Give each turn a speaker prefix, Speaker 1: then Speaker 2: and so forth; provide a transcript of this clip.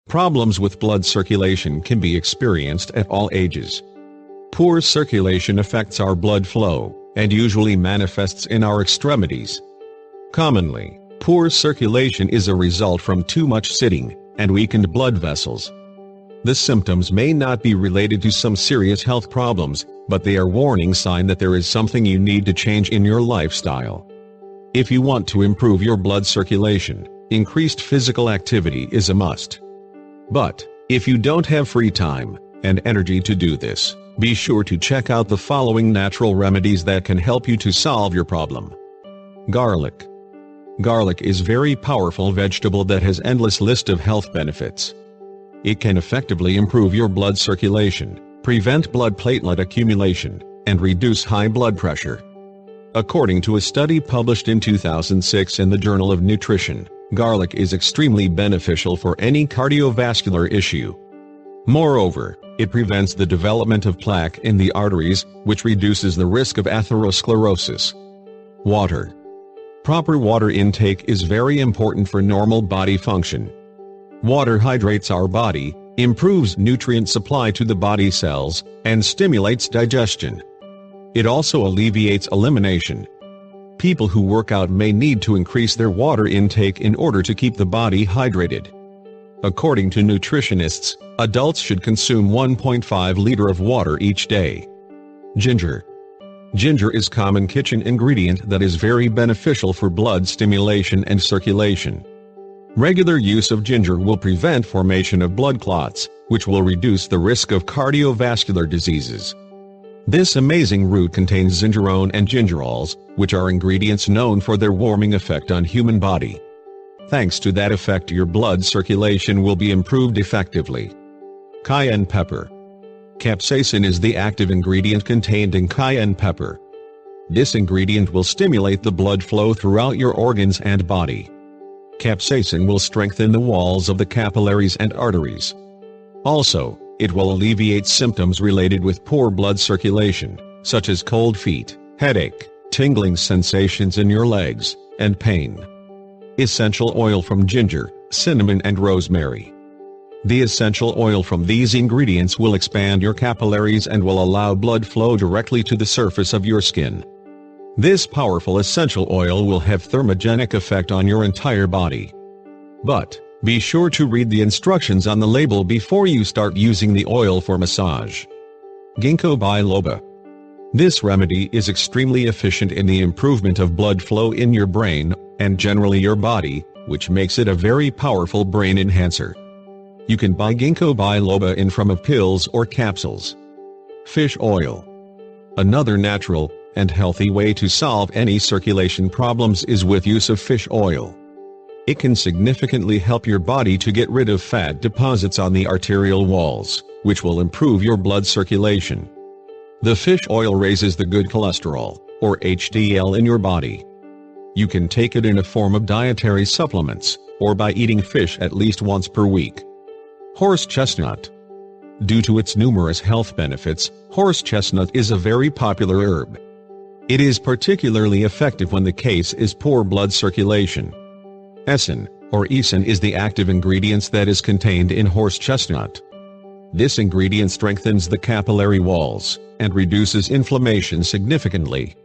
Speaker 1: Problems with blood circulation can be experienced at all ages. Poor circulation affects our blood flow, and usually manifests in our extremities. Commonly, poor circulation is a result from too much sitting, and weakened blood vessels. The symptoms may not be related to some serious health problems, but they are warning sign that there is something you need to change in your lifestyle. If you want to improve your blood circulation, increased physical activity is a must. But, if you don't have free time and energy to do this, be sure to check out the following natural remedies that can help you to solve your problem. Garlic. Garlic is a very powerful vegetable that has endless list of health benefits. It can effectively improve your blood circulation, prevent blood platelet accumulation, and reduce high blood pressure. According to a study published in 2006 in the Journal of Nutrition, garlic is extremely beneficial for any cardiovascular issue. Moreover, it prevents the development of plaque in the arteries, which reduces the risk of atherosclerosis. Water. Proper water intake is very important for normal body function. Water hydrates our body, improves nutrient supply to the body cells, and stimulates digestion. It also alleviates elimination. People who work out may need to increase their water intake in order to keep the body hydrated. According to nutritionists, adults should consume 1.5 liters of water each day. Ginger. Ginger is a common kitchen ingredient that is very beneficial for blood stimulation and circulation. Regular use of ginger will prevent formation of blood clots, which will reduce the risk of cardiovascular diseases. This amazing root contains gingerone and gingerols, which are ingredients known for their warming effect on human body. Thanks to that effect, your blood circulation will be improved effectively. Cayenne pepper. Capsaicin is the active ingredient contained in cayenne pepper. This ingredient will stimulate the blood flow throughout your organs and body. Capsaicin will strengthen the walls of the capillaries and arteries. Also, it will alleviate symptoms related with poor blood circulation, such as cold feet, headache, tingling sensations in your legs, and pain. Essential oil from ginger, cinnamon and rosemary. The essential oil from these ingredients will expand your capillaries and will allow blood flow directly to the surface of your skin. This powerful essential oil will have thermogenic effect on your entire body. But, be sure to read the instructions on the label before you start using the oil for massage. Ginkgo biloba. This remedy is extremely efficient in the improvement of blood flow in your brain, and generally your body, which makes it a very powerful brain enhancer. You can buy Ginkgo biloba in form of pills or capsules. Fish oil. Another natural and healthy way to solve any circulation problems is with use of fish oil. It can significantly help your body to get rid of fat deposits on the arterial walls, which will improve your blood circulation. The fish oil raises the good cholesterol, or HDL, in your body. You can take it in a form of dietary supplements, or by eating fish at least once per week. Horse chestnut. Due to its numerous health benefits, horse chestnut is a very popular herb. It is particularly effective when the case is poor blood circulation. Esin, or esin, is the active ingredient that is contained in horse chestnut. This ingredient strengthens the capillary walls, and reduces inflammation significantly,